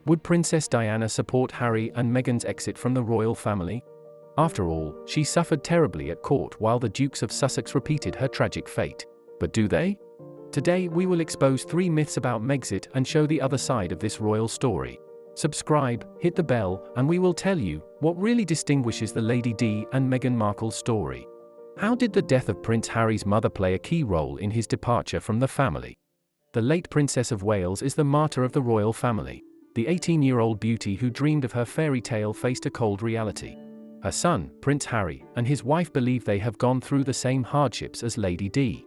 Would Princess Diana support Harry and Meghan's exit from the royal family? After all, she suffered terribly at court while the Dukes of Sussex repeated her tragic fate. But do they? Today we will expose 3 myths about Megxit and show the other side of this royal story. Subscribe, hit the bell, and we will tell you what really distinguishes the Lady Di and Meghan Markle's story. How did the death of Prince Harry's mother play a key role in his departure from the family? The late Princess of Wales is the martyr of the royal family. The 18-year-old beauty who dreamed of her fairy tale faced a cold reality. Her son, Prince Harry, and his wife believe they have gone through the same hardships as Lady Di.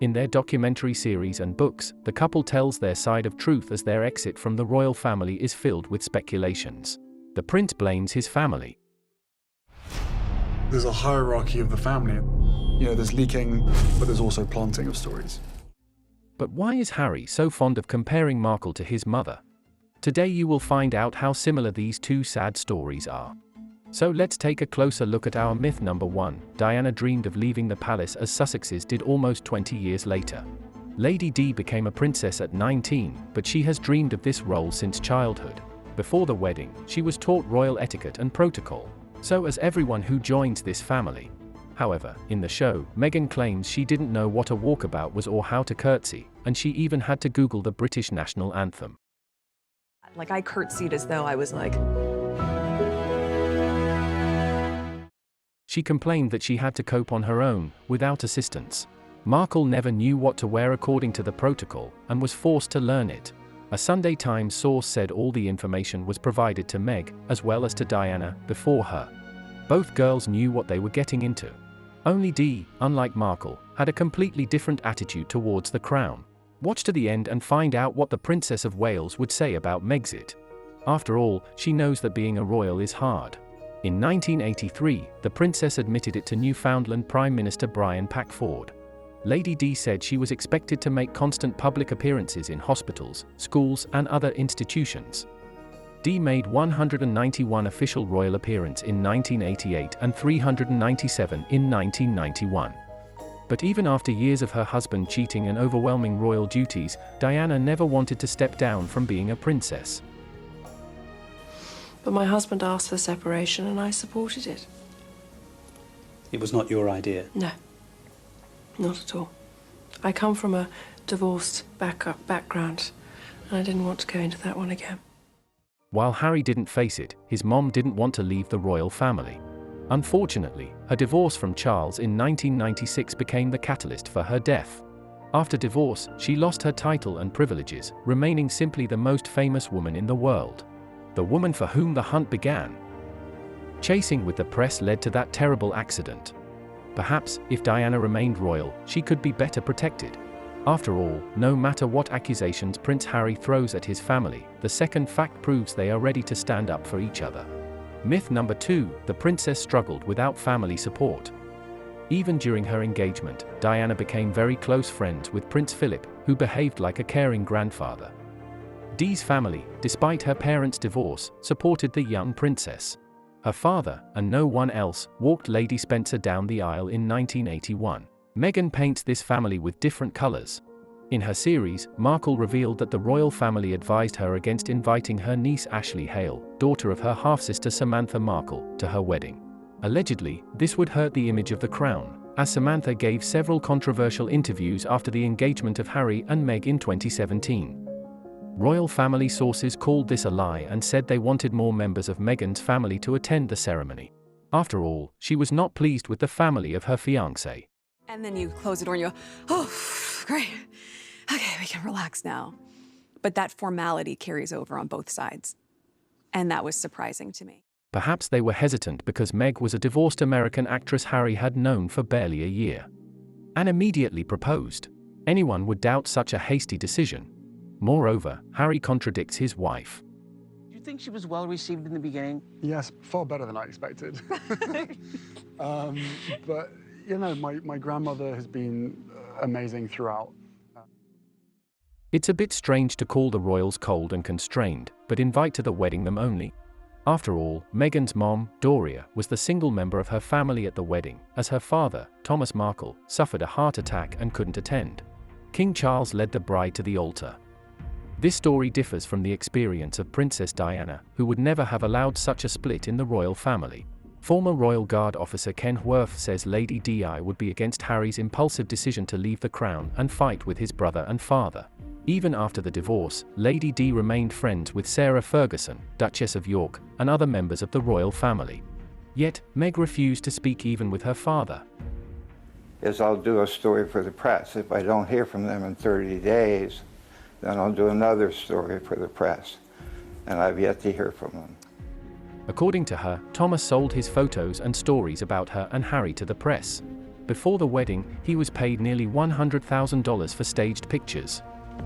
In their documentary series and books, the couple tells their side of truth as their exit from the royal family is filled with speculations. The prince blames his family. There's a hierarchy of the family. There's leaking, but there's also planting of stories. But why is Harry so fond of comparing Markle to his mother? Today you will find out how similar these two sad stories are. So let's take a closer look at our myth number 1. Diana dreamed of leaving the palace as Sussexes did almost 20 years later. Lady Di became a princess at 19, but she has dreamed of this role since childhood. Before the wedding, she was taught royal etiquette and protocol, so as everyone who joins this family. However, in the show, Meghan claims she didn't know what a walkabout was or how to curtsy, and she even had to Google the British national anthem. I curtsied as though I was She complained that she had to cope on her own, without assistance. Markle never knew what to wear according to the protocol, and was forced to learn it. A Sunday Times source said all the information was provided to Meg, as well as to Diana, before her. Both girls knew what they were getting into. Only Di, unlike Markle, had a completely different attitude towards the crown. Watch to the end and find out what the Princess of Wales would say about Megxit. After all, she knows that being a royal is hard. In 1983, the princess admitted it to Newfoundland Prime Minister Brian Packford. Lady Di said she was expected to make constant public appearances in hospitals, schools, and other institutions. Di made 191 official royal appearances in 1988 and 397 in 1991. But even after years of her husband cheating and overwhelming royal duties, Diana never wanted to step down from being a princess. But my husband asked for separation and I supported it. It was not your idea? No, not at all. I come from a divorced background, and I didn't want to go into that one again. While Harry didn't face it, his mom didn't want to leave the royal family. Unfortunately, her divorce from Charles in 1996 became the catalyst for her death. After divorce, she lost her title and privileges, remaining simply the most famous woman in the world. The woman for whom the hunt began. Chasing with the press led to that terrible accident. Perhaps, if Diana remained royal, she could be better protected. After all, no matter what accusations Prince Harry throws at his family, the second fact proves they are ready to stand up for each other. Myth number 2, the princess struggled without family support. Even during her engagement, Diana became very close friends with Prince Philip, who behaved like a caring grandfather. Di's family, despite her parents' divorce, supported the young princess. Her father, and no one else, walked Lady Spencer down the aisle in 1981. Meghan paints this family with different colors. In her series, Markle revealed that the royal family advised her against inviting her niece Ashley Hale, daughter of her half-sister Samantha Markle, to her wedding. Allegedly, this would hurt the image of the crown, as Samantha gave several controversial interviews after the engagement of Harry and Meghan in 2017. Royal family sources called this a lie and said they wanted more members of Meghan's family to attend the ceremony. After all, she was not pleased with the family of her fiancé. And then you close the door and you go, oh, great. Okay, we can relax now. But that formality carries over on both sides. And that was surprising to me. Perhaps they were hesitant because Meg was a divorced American actress Harry had known for barely a year. And immediately proposed. Anyone would doubt such a hasty decision. Moreover, Harry contradicts his wife. Do you think she was well received in the beginning? Yes, far better than I expected. But, my grandmother has been amazing throughout. It's a bit strange to call the royals cold and constrained, but invite to the wedding them only. After all, Meghan's mom, Doria, was the single member of her family at the wedding, as her father, Thomas Markle, suffered a heart attack and couldn't attend. King Charles led the bride to the altar. This story differs from the experience of Princess Diana, who would never have allowed such a split in the royal family. Former Royal Guard officer Ken Worth says Lady Di would be against Harry's impulsive decision to leave the crown and fight with his brother and father. Even after the divorce, Lady Di remained friends with Sarah Ferguson, Duchess of York, and other members of the royal family. Yet, Meg refused to speak even with her father. I'll do a story for the press. If I don't hear from them in 30 days, then I'll do another story for the press. And I've yet to hear from them. According to her, Thomas sold his photos and stories about her and Harry to the press. Before the wedding, he was paid nearly $100,000 for staged pictures.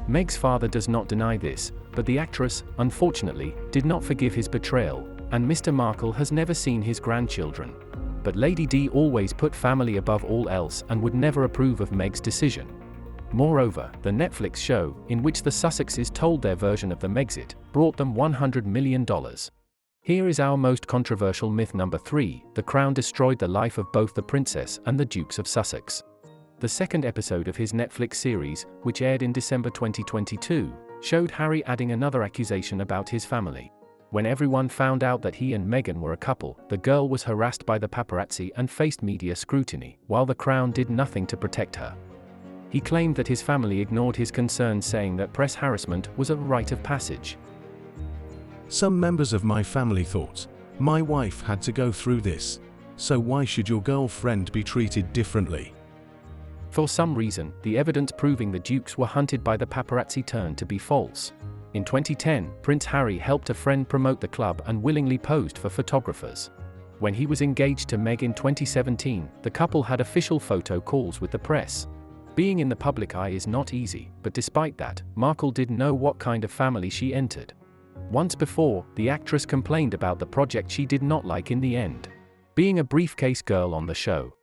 Meg's father does not deny this, but the actress, unfortunately, did not forgive his betrayal, and Mr. Markle has never seen his grandchildren. But Lady Di always put family above all else and would never approve of Meg's decision. Moreover, the Netflix show, in which the Sussexes told their version of the Megxit, brought them $100 million. Here is our most controversial myth number 3, the crown destroyed the life of both the princess and the Dukes of Sussex. The second episode of his Netflix series, which aired in December 2022, showed Harry adding another accusation about his family. When everyone found out that he and Meghan were a couple, the girl was harassed by the paparazzi and faced media scrutiny, while the crown did nothing to protect her. He claimed that his family ignored his concerns, saying that press harassment was a rite of passage. Some members of my family thought, my wife had to go through this, so why should your girlfriend be treated differently? For some reason, the evidence proving the Dukes were hunted by the paparazzi turned to be false. In 2010, Prince Harry helped a friend promote the club and willingly posed for photographers. When he was engaged to Meg in 2017, the couple had official photo calls with the press. Being in the public eye is not easy, but despite that, Markle didn't know what kind of family she entered. Once before, the actress complained about the project she did not like in the end. Being a briefcase girl on the show.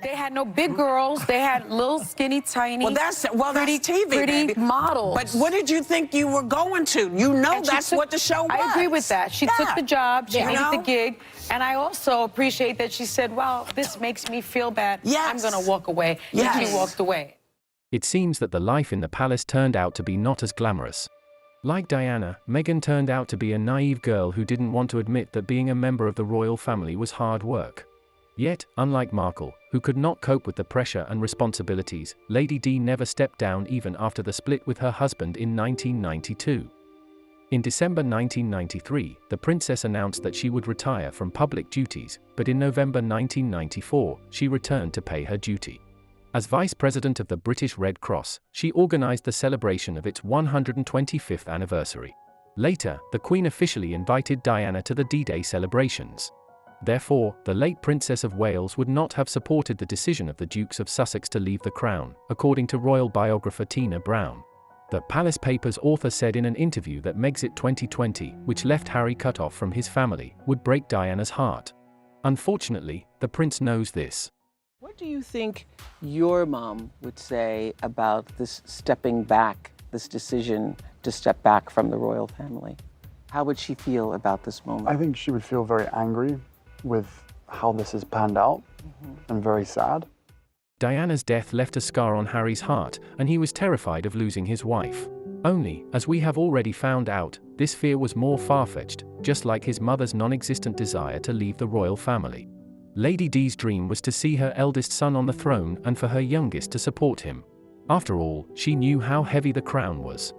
They had no big girls. They had little, skinny, tiny, that's pretty TV, pretty baby. models. But what did you think you were going to? You know And she that's took- what the show was. I agree with that. She took the job. She You needed the know? gig. And I also appreciate that she said, well, this makes me feel bad. Yes. I'm going to walk away. Yes. And she walked away. It seems that the life in the palace turned out to be not as glamorous. Like Diana, Meghan turned out to be a naive girl who didn't want to admit that being a member of the royal family was hard work. Yet, unlike Markle, who could not cope with the pressure and responsibilities, Lady Di never stepped down even after the split with her husband in 1992. In December 1993, the princess announced that she would retire from public duties, but in November 1994, she returned to pay her duty. As Vice President of the British Red Cross, she organized the celebration of its 125th anniversary. Later, the Queen officially invited Diana to the D-Day celebrations. Therefore, the late Princess of Wales would not have supported the decision of the Dukes of Sussex to leave the crown, according to royal biographer Tina Brown. The Palace Papers author said in an interview that Megxit 2020, which left Harry cut off from his family, would break Diana's heart. Unfortunately, the prince knows this. What do you think your mom would say about this stepping back, this decision to step back from the royal family? How would she feel about this moment? I think she would feel very angry with how this has panned out and very sad. Diana's death left a scar on Harry's heart, and he was terrified of losing his wife. Only, as we have already found out, this fear was more far-fetched, just like his mother's non-existent desire to leave the royal family. Lady Di's dream was to see her eldest son on the throne and for her youngest to support him. After all, she knew how heavy the crown was.